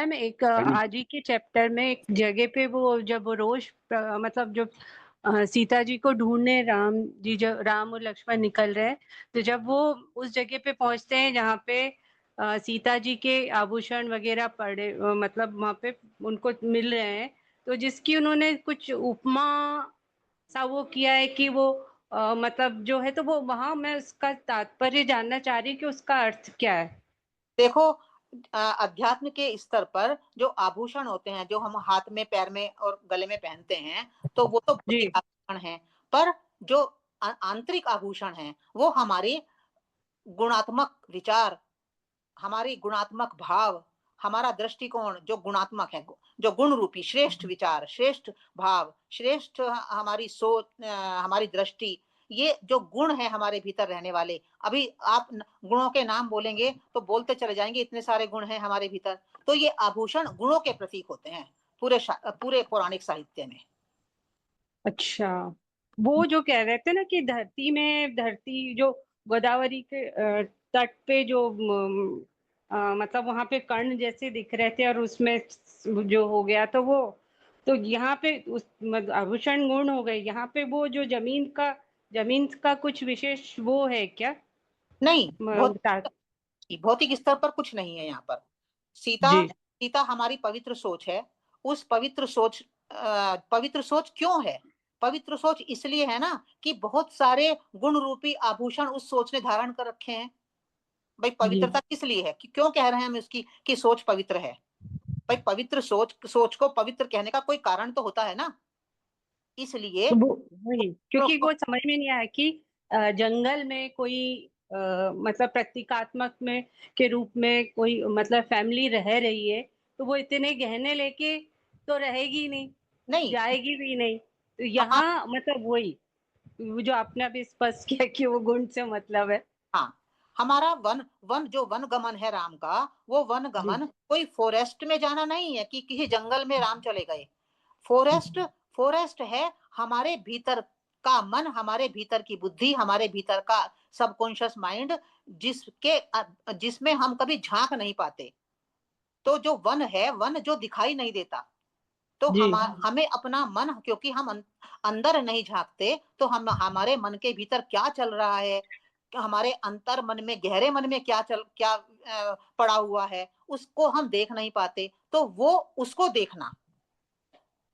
Ma'am एक आज ही के चैप्टर में एक जगह पे वो जब वो रोज मतलब जो सीता जी को ढूंढने राम जी जब राम और लक्ष्मण निकल रहे हैं, तो जब वो उस जगह पे पहुंचते हैं जहाँ पे सीता जी के आभूषण वगैरह पड़े मतलब वहां पे उनको मिल रहे हैं, तो जिसकी उन्होंने कुछ उपमा सा वो किया है कि वो मतलब जो है, तो वो वहां मैं उसका तात्पर्य जानना चाह रही हूँ कि उसका अर्थ क्या है। देखो, अध्यात्म के स्तर पर जो आभूषण होते हैं, जो हम हाथ में, पैर में और गले में पहनते हैं, तो वो तो जी। भौतिक आभूषण हैं। पर जो आंतरिक आभूषण हैं, वो हमारी गुणात्मक विचार, हमारी गुणात्मक भाव, हमारा दृष्टिकोण जो गुणात्मक है, जो गुण रूपी श्रेष्ठ विचार, श्रेष्ठ भाव, श्रेष्ठ हमारी सोच, हमारी दृष्टि, ये जो गुण है हमारे भीतर रहने वाले। अभी आप गुणों के नाम बोलेंगे तो बोलते चले जाएंगे, इतने सारे गुण हैं हमारे भीतर। तो ये आभूषण गुणों के प्रतीक होते हैं पूरे पूरे पौराणिक साहित्य में। अच्छा, वो जो कह रहे थे ना कि धरती जो गोदावरी के तट पे जो मतलब वहां पे कर्ण जैसे दिख रहे थे और उसमें जो हो गया, तो वो तो यहाँ पे उस आभूषण गुण हो गए, यहाँ पे वो जो जमीन का कुछ विशेष वो है क्या? नहीं, म- ता- भौतिक स्तर पर कुछ नहीं है यहाँ पर। सीता जी। सीता हमारी पवित्र सोच है। उस पवित्र सोच, पवित्र सोच क्यों है? पवित्र सोच इसलिए है ना कि बहुत सारे गुण रूपी आभूषण उस सोच ने धारण कर रखे हैं। भाई जी। पवित्रता किस लिए है, कि क्यों कह रहे हैं हम इसकी कि सोच पवित्र है? भाई पवित्र सोच, सोच को पवित्र कहने का कोई कारण तो होता है ना, इसलिए तो वो वही, क्योंकि वो समझ में नहीं आया कि जंगल में कोई मतलब प्रतीकात्मक में के रूप में कोई मतलब फैमिली रह रही है, तो वो इतने गहने लेके तो रहेगी नहीं, नहीं। जाएगी भी नहीं। तो हमारा, यहाँ मतलब वही, वो जो आपने अभी स्पष्ट किया कि वो गुण से मतलब है। हाँ, हमारा वन वन जो वन गमन है राम का, वो वन जी। गमन कोई फॉरेस्ट में जाना नहीं है कि किसी जंगल में राम चले गए। फॉरेस्ट, फॉरेस्ट है हमारे भीतर का मन, हमारे भीतर की बुद्धि, हमारे भीतर का सबकॉन्शियस माइंड, जिसमें हम कभी झांक नहीं पाते। तो जो वन है, वन जो दिखाई नहीं देता, तो जी। हमें अपना मन, क्योंकि हम अंदर नहीं झांकते, तो हम हमारे मन के भीतर क्या चल रहा है, हमारे अंतर मन में, गहरे मन में क्या पड़ा हुआ है, उसको हम देख नहीं पाते। तो वो, उसको देखना,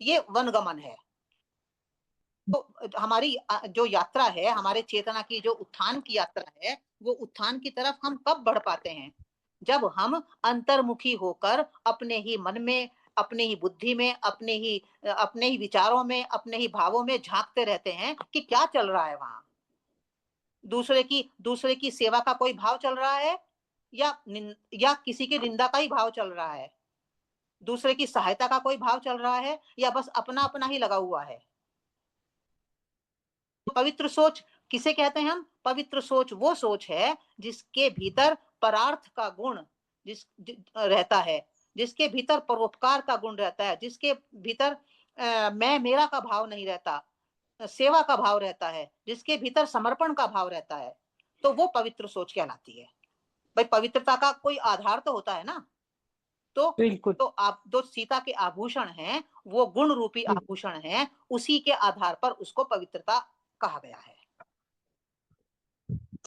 ये वनगमन है। तो हमारी जो यात्रा है, हमारे चेतना की जो उत्थान की यात्रा है, वो उत्थान की तरफ हम कब बढ़ पाते हैं? जब हम अंतर्मुखी होकर अपने ही मन में, अपने ही बुद्धि में, अपने ही विचारों में, अपने ही भावों में झांकते रहते हैं कि क्या चल रहा है वहां। दूसरे की सेवा का कोई भाव चल रहा है, या किसी की निंदा का ही भाव चल रहा है, दूसरे की सहायता का कोई भाव चल रहा है, या बस अपना अपना ही लगा हुआ है। पवित्र सोच किसे कहते हैं हम? पवित्र सोच वो सोच है जिसके भीतर परार्थ का गुण रहता है, जिसके भीतर परोपकार का गुण रहता है, जिसके भीतर मैं मेरा का भाव नहीं रहता, सेवा का भाव रहता है, जिसके भीतर समर्पण का भाव रहता है, तो वो पवित्र सोच कहलाती है। भाई पवित्रता का कोई आधार तो होता है ना। तो बिल्कुल। आप जो सीता के आभूषण हैं, वो गुण रूपी जी। आभूषण हैं, उसी के आधार पर उसको पवित्रता कहा गया है।